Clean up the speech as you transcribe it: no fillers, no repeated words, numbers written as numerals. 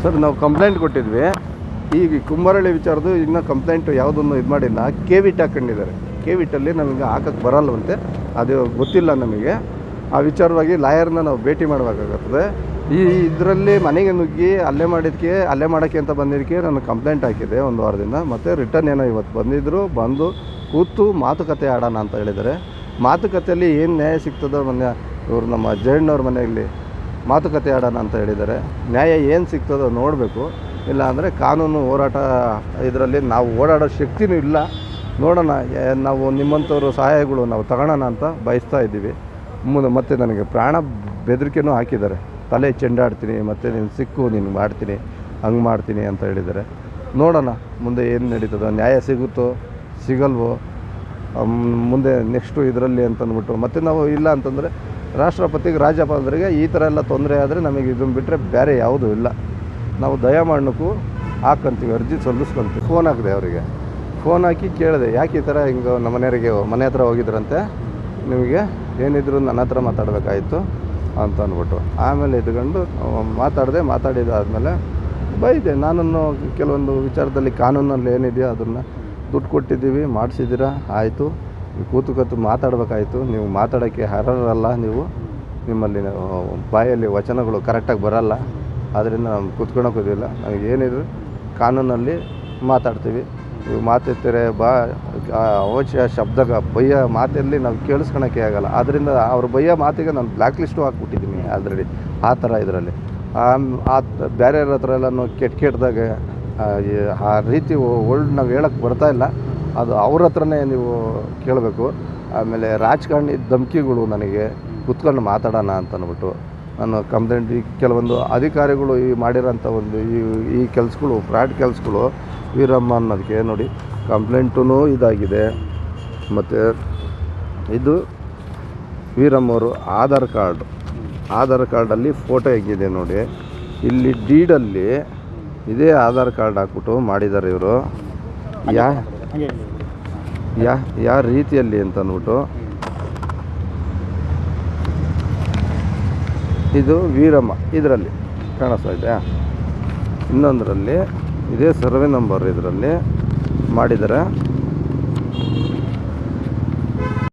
Sir ನಾವು complaint ಕೊಟ್ಟಿದ್ವಿ. ಈಗ ಕುಂಬಾರಳ್ಳಿ ವಿಚಾರದ್ದು ಇನ್ನೂ ಕಂಪ್ಲೇಂಟು ಯಾವುದನ್ನು ಇದು ಮಾಡಿಲ್ಲ. KVT ಹಾಕೊಂಡಿದ್ದಾರೆ. KVTಲ್ಲಿ ನಮಗೆ ಹಾಕಕ್ಕೆ ಬರಲ್ಲವಂತೆ, ಅದು ಗೊತ್ತಿಲ್ಲ ನಮಗೆ. ಆ ವಿಚಾರವಾಗಿ ಲಾಯರ್ನ ನಾವು ಭೇಟಿ ಮಾಡಬೇಕಾಗುತ್ತದೆ. ಇದರಲ್ಲಿ ಮನೆಗೆ ನುಗ್ಗಿ ಅಲ್ಲೇ ಮಾಡೋಕ್ಕೆ ಅಂತ ಬಂದಿದ್ದಕ್ಕೆ ನಾನು ಕಂಪ್ಲೇಂಟ್ ಹಾಕಿದ್ದೆ ಒಂದು ವಾರದಿಂದ. ಮತ್ತು ರಿಟರ್ನ್ ಏನೋ ಇವತ್ತು ಬಂದು ಕೂತು ಮಾತುಕತೆ ಆಡೋಣ ಅಂತ ಹೇಳಿದ್ದಾರೆ. ಮಾತುಕತೆಯಲ್ಲಿ ಏನು ನ್ಯಾಯ ಸಿಗ್ತದೋ ಇವರು ನಮ್ಮ ಜಯಣ್ಣವ್ರ ಮನೆಯಲ್ಲಿ ಮಾತುಕತೆ ಆಡೋಣ ಅಂತ ಹೇಳಿದ್ದಾರೆ. ನ್ಯಾಯ ಏನು ಸಿಗ್ತದೋ ನೋಡಬೇಕು. ಇಲ್ಲ ಅಂದರೆ ಕಾನೂನು ಹೋರಾಟ ಇದರಲ್ಲಿ ನಾವು ಓಡಾಡೋ ಶಕ್ತಿನೂ ಇಲ್ಲ. ನೋಡೋಣ, ನಾವು ನಿಮ್ಮಂಥವ್ರು ಸಹಾಯಗಳು ನಾವು ತಗೊಳ್ಳೋಣ ಅಂತ ಬಯಸ್ತಾ ಇದ್ದೀವಿ. ಮತ್ತು ನನಗೆ ಪ್ರಾಣ ಬೆದರಿಕೆನೂ ಹಾಕಿದ್ದಾರೆ. ತಲೆ ಚೆಂಡಾಡ್ತೀನಿ, ಮತ್ತು ನೀನು ನೀನು ಮಾಡ್ತೀನಿ, ಹಂಗೆ ಮಾಡ್ತೀನಿ ಅಂತ ಹೇಳಿದ್ದಾರೆ. ನೋಡೋಣ ಮುಂದೆ ಏನು ನಡೀತದೋ, ನ್ಯಾಯ ಸಿಗುತ್ತೋ ಸಿಗಲ್ವೋ ಮುಂದೆ ನೆಕ್ಸ್ಟು ಇದರಲ್ಲಿ ಅಂತಂದ್ಬಿಟ್ಟು. ಮತ್ತು ನಾವು ಇಲ್ಲ ಅಂತಂದರೆ ರಾಷ್ಟ್ರಪತಿಗೆ ರಾಜ್ಯಪಾಲರಿಗೆ ಈ ಥರ ಎಲ್ಲ ತೊಂದರೆ ಆದರೆ ನಮಗೆ ಇದನ್ನು ಬಿಟ್ಟರೆ ಬೇರೆ ಯಾವುದೂ ಇಲ್ಲ. ನಾವು ದಯಾಮರಣಕ್ಕೂ ಹಾಕ್ಕೊಂತೀವಿ, ಅರ್ಜಿ ಸಲ್ಲಿಸ್ಕೊಂತೀವಿ. ಫೋನ್ ಹಾಕಿದೆ ಅವರಿಗೆ, ಫೋನ್ ಹಾಕಿ ಕೇಳಿದೆ, ಯಾಕೆ ಈ ಥರ ಹಿಂಗೆ ನಮ್ಮ ಮನೆ ಹತ್ರ ಹೋಗಿದ್ರಂತೆ, ನಿಮಗೆ ಏನಿದ್ರು ನನ್ನ ಹತ್ರ ಮಾತಾಡಬೇಕಾಯಿತು ಅಂತ ಅಂದ್ಬಿಟ್ಟು. ಆಮೇಲೆ ಇದ್ಕೊಂಡು ಮಾತಾಡಿದಾದಮೇಲೆ ಬೈದೆ. ನಾನನ್ನು ಕೆಲವೊಂದು ವಿಚಾರದಲ್ಲಿ ಕಾನೂನಲ್ಲಿ ಏನಿದೆಯೋ ಅದನ್ನು ದುಡ್ಡು ಕೊಟ್ಟಿದ್ದೀವಿ, ಮಾಡಿಸಿದ್ದೀರಾ, ಆಯಿತು, ಕೂತು ಮಾತಾಡಬೇಕಾಯಿತು. ನೀವು ಮಾತಾಡೋಕ್ಕೆ ಅರ್ಹರಲ್ಲ, ನಿಮ್ಮಲ್ಲಿ ಬಾಯಲ್ಲಿ ವಚನಗಳು ಕರೆಕ್ಟಾಗಿ ಬರೋಲ್ಲ. ಆದ್ದರಿಂದ ನಾವು ಕೂತ್ಕೊಳ್ಳೋಕ್ಕೋದಿಲ್ಲ. ನಮಗೆ ಏನಿದ್ರು ಕಾನೂನಲ್ಲಿ ಮಾತಾಡ್ತೀವಿ. ನೀವು ಮಾತೆತ್ತರೆ ಅವಶ್ಯ ಶಬ್ದ ಬಯ್ಯ ಮಾತಲ್ಲಿ ನಾವು ಕೇಳಿಸ್ಕೊಳಕ್ಕೆ ಆಗಲ್ಲ. ಆದ್ದರಿಂದ ಅವ್ರ ಬಯ್ಯ ಮಾತಿಗೆ ನಾನು ಬ್ಲ್ಯಾಕ್ ಲಿಸ್ಟು ಹಾಕ್ಬಿಟ್ಟಿದ್ದೀನಿ ಆಲ್ರೆಡಿ. ಆ ಥರ ಇದರಲ್ಲಿ ಬೇರೆಯವ್ರ ಹತ್ರ ಎಲ್ಲನೂ ಕೆಟ್ಟದಾಗ ಆ ರೀತಿ ನಾವು ಹೇಳೋಕ್ಕೆ ಬರ್ತಾಯಿಲ್ಲ. ಅದು ಅವ್ರ ಹತ್ರನೇ ನೀವು ಕೇಳಬೇಕು. ಆಮೇಲೆ ರಾಜಕಾರಣಿ ಧಮಕಿಗಳು ನನಗೆ ಕೂತ್ಕೊಂಡು ಮಾತಾಡೋಣ ಅಂತ ಅಂದ್ಬಿಟ್ಟು ನಾನು ಕಂಪ್ಲೇಂಟ್. ಕೆಲವೊಂದು ಅಧಿಕಾರಿಗಳು ಮಾಡಿರೋಂಥ ಒಂದು ಈ ಕೆಲಸಗಳು, ಫ್ರಾಡ್ ಕೆಲಸಗಳು, ವೀರಮ್ಮ ಅನ್ನೋದಕ್ಕೆ ನೋಡಿ ಕಂಪ್ಲೇಂಟೂ ಇದಾಗಿದೆ. ಮತ್ತು ಇದು ವೀರಮ್ಮವರು ಆಧಾರ್ ಕಾರ್ಡಲ್ಲಿ ಫೋಟೋ ಹೇಗಿದೆ ನೋಡಿ. ಇಲ್ಲಿ ಡೀಡಲ್ಲಿ ಇದೇ ಆಧಾರ್ ಕಾರ್ಡ್ ಹಾಕ್ಬಿಟ್ಟು ಮಾಡಿದ್ದಾರೆ ಇವರು. ಯಾವ ರೀತಿಯಲ್ಲಿ ಅಂತ ಅಂದ್ಬಿಟ್ಟು. ಇದು ವೀರಮ್ಮ ಇದರಲ್ಲಿ ಕಾಣಿಸ್ತಾ ಇದೆಯಾ? ಇನ್ನೊಂದರಲ್ಲಿ ಇದೇ ಸರ್ವೆ ನಂಬರ್ ಇದರಲ್ಲಿ ಮಾಡಿದ್ದಾರೆ.